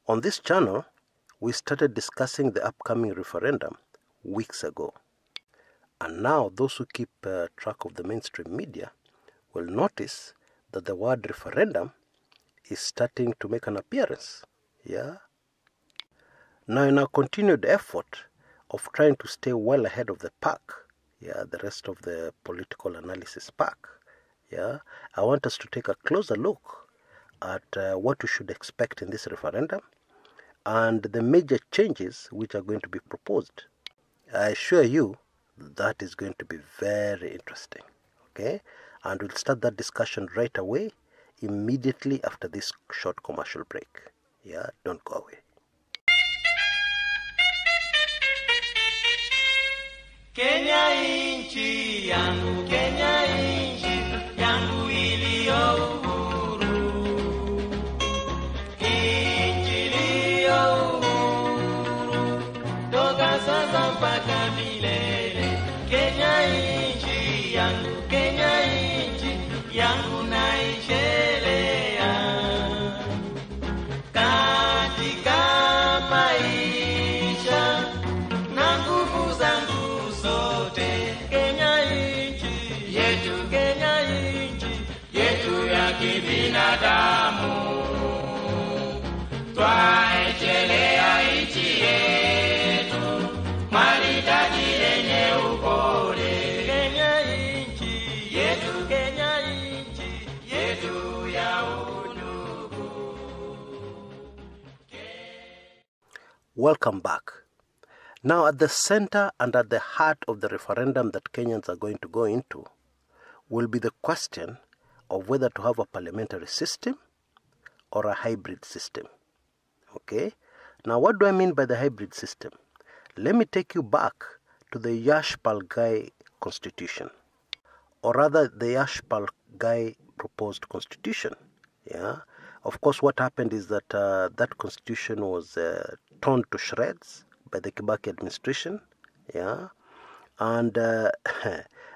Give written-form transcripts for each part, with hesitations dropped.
On this channel, we started discussing the upcoming referendum weeks ago. And now those who keep track of the mainstream media will notice that the word referendum is starting to make an appearance. Yeah. Now in our continued effort of trying to stay well ahead of the pack, the rest of the political analysis pack, I want us to take a closer look at what we should expect in this referendum and the major changes which are going to be proposed. I assure you that is going to be very interesting. Okay? And we'll start that discussion right away, immediately after this short commercial break. Yeah, don't go away. Kenya inchi yangu, Kenya inchi yangu iliyo uhuru. Inchi iliyo uhuru, toka sasa mpaka milele. Kenya inchi yangu, Kenya inchi yangu naishelea. Katika maisha na nguvu zangu zote, Kenya inchi yetu, Kenya inchi yetu ya kibinadamu. Twaichelea inchi yetu maridadi yenye upole. Kenya inchi yetu, Kenya inchi yetu ya udugu. Welcome back. Now, at the center and at the heart of the referendum that Kenyans are going to go into will be the question of whether to have a parliamentary system or a hybrid system. Okay? Now, what do I mean by the hybrid system? Let me take you back to the Yash Palgai constitution, or rather the Yash Palgai proposed constitution. Yeah? Of course, what happened is that that constitution was torn to shreds by the Kibaki administration, and the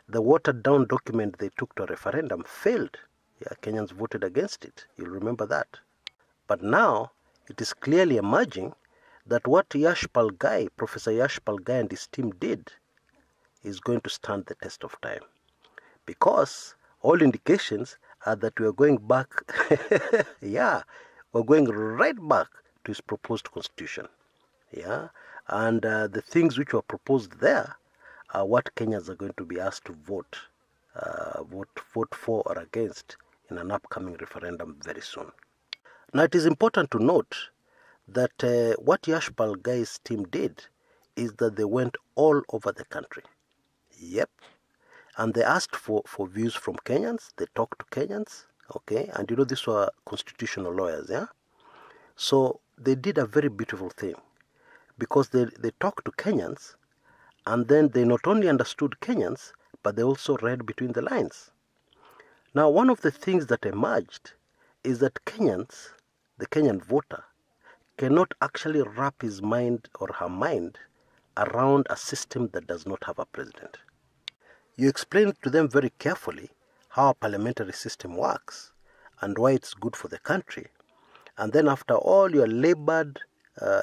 watered-down document they took to a referendum failed. Kenyans voted against it. You'll remember that. But now it is clearly emerging that what Professor Yash Palgai and his team did is going to stand the test of time, because all indications are that we are going back, we're going right back to his proposed constitution. And the things which were proposed there are what Kenyans are going to be asked to vote for or against in an upcoming referendum very soon. Now, it is important to note that what Yash Palgai's team did is that they went all over the country. Yep. And they asked for views from Kenyans. They talked to Kenyans. Okay. And these were constitutional lawyers. So they did a very beautiful thing, because they talked to Kenyans, and then they not only understood Kenyans, but they also read between the lines. Now, one of the things that emerged is that Kenyans, the Kenyan voter, cannot actually wrap his mind or her mind around a system that does not have a president. You explain to them very carefully how a parliamentary system works and why it's good for the country. And then after all your labored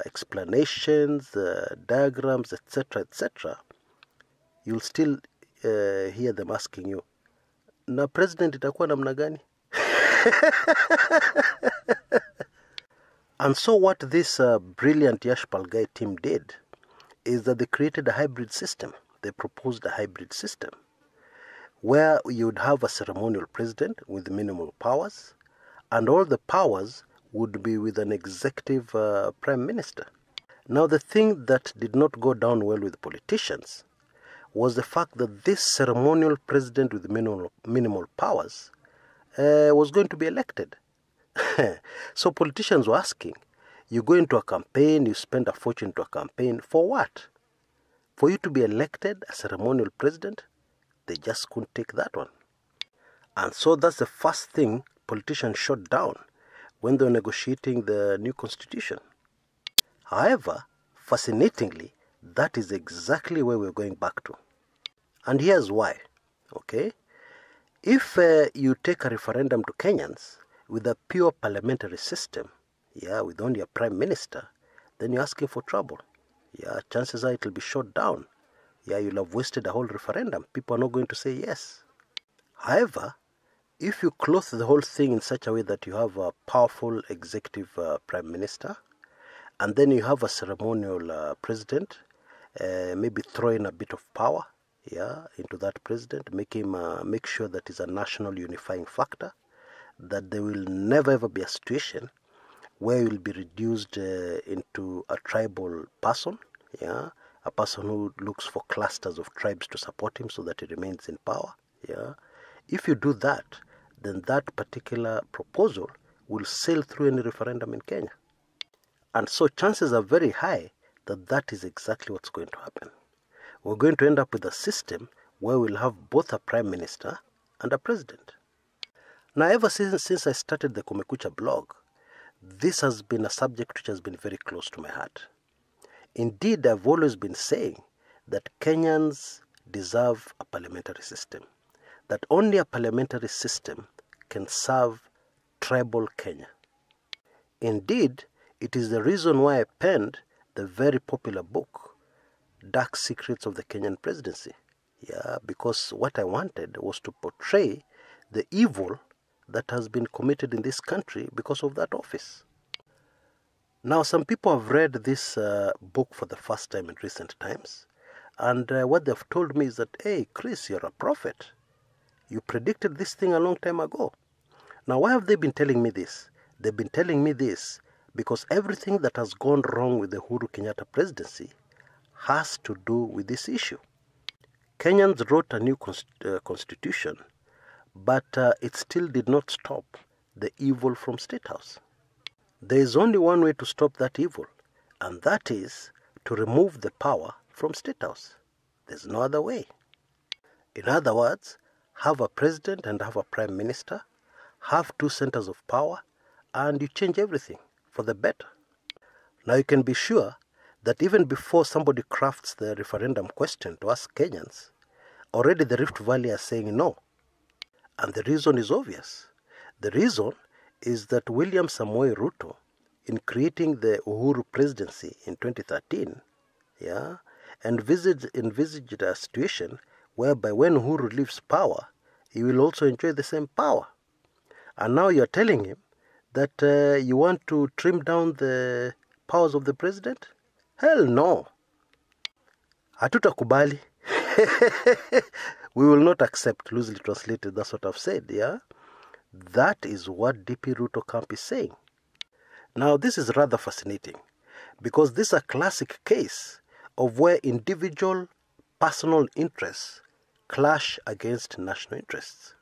explanations, diagrams, etc., you'll still hear them asking you, na president itakuwa namna gani? And so what this brilliant Yash Palgai team did is that they created a hybrid system. They proposed a hybrid system where you would have a ceremonial president with minimal powers, and all the powers would be with an executive prime minister. Now, the thing that did not go down well with politicians was the fact that this ceremonial president with minimal powers was going to be elected. So politicians were asking, you go into a campaign, you spend a fortune to a campaign, for what? For you to be elected a ceremonial president? They just couldn't take that one. And so that's the first thing politicians shut down when they were negotiating the new constitution. However, fascinatingly, that is exactly where we're going back to. And here's why. Okay? If you take a referendum to Kenyans with a pure parliamentary system, yeah, with only a prime minister, then you're asking for trouble. Yeah, chances are it will be shot down. Yeah, you'll have wasted a whole referendum. People are not going to say yes. However, if you clothe the whole thing in such a way that you have a powerful executive prime minister, and then you have a ceremonial president, maybe throw in a bit of power, yeah, into that president, make sure that he's a national unifying factor, that there will never ever be a situation where you will be reduced into a tribal person, yeah, a person who looks for clusters of tribes to support him so that he remains in power, yeah. If you do that, then that particular proposal will sail through any referendum in Kenya. And so chances are very high that that is exactly what's going to happen. We're going to end up with a system where we'll have both a prime minister and a president. Now, ever since I started the Kumekucha blog, this has been a subject which has been very close to my heart. Indeed, I've always been saying that Kenyans deserve a parliamentary system, that only a parliamentary system can serve tribal Kenya. Indeed, it is the reason why I penned the very popular book, Dark Secrets of the Kenyan Presidency. Yeah, because what I wanted was to portray the evil that has been committed in this country because of that office. Now, some people have read this book for the first time in recent times, and what they've told me is that, hey, Chris, you're a prophet. You predicted this thing a long time ago. Now, why have they been telling me this? They've been telling me this because everything that has gone wrong with the Uhuru Kenyatta presidency has to do with this issue. Kenyans wrote a new constitution, but it still did not stop the evil from State House. There is only one way to stop that evil, and that is to remove the power from State House. There's no other way. In other words, have a president and have a prime minister, have two centers of power, and you change everything for the better. Now you can be sure that even before somebody crafts the referendum question to ask Kenyans, already the Rift Valley are saying no. And the reason is obvious. The reason is that William Samoei Ruto, in creating the Uhuru presidency in 2013, yeah, envisaged a situation whereby when Uhuru leaves power, he will also enjoy the same power. And now you're telling him that you want to trim down the powers of the president? Hell no. Hatutakubali. We will not accept, loosely translated, that's what I've said, yeah? That is what DP Ruto camp is saying. Now, this is rather fascinating because this is a classic case of where individual personal interests clash against national interests.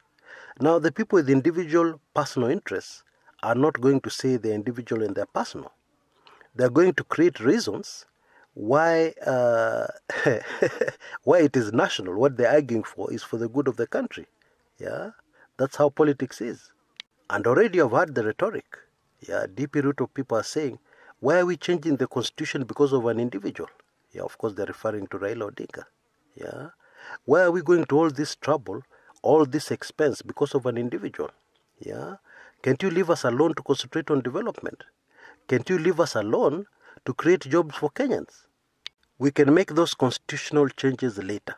Now, the people with individual personal interests are not going to say they're individual and they're personal. They're going to create reasons why why it is national. What they're arguing for is for the good of the country. Yeah, that's how politics is. And already I've heard the rhetoric. Yeah, DP Ruto people are saying, why are we changing the constitution because of an individual? Yeah, of course they're referring to Raila Odinga. Yeah, why are we going to all this trouble, all this expense because of an individual? Yeah, can't you leave us alone to concentrate on development? Can't you leave us alone to create jobs for Kenyans? We can make those constitutional changes later.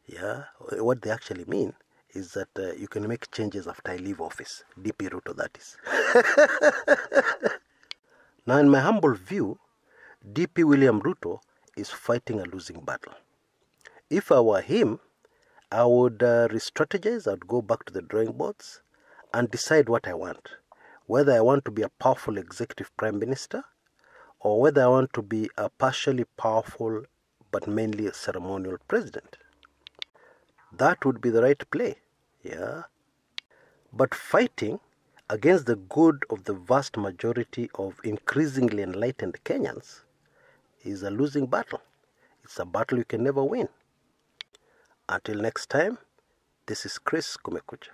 Yeah, what they actually mean is that you can make changes after I leave office. DP Ruto, that is. Now, in my humble view, DP William Ruto is fighting a losing battle. If I were him, I would re-strategize. I would go back to the drawing boards and decide what I want. Whether I want to be a powerful executive prime minister or whether I want to be a partially powerful but mainly a ceremonial president. That would be the right play, yeah. But fighting against the good of the vast majority of increasingly enlightened Kenyans is a losing battle. It's a battle you can never win. Until next time, this is Chris Kumekucha.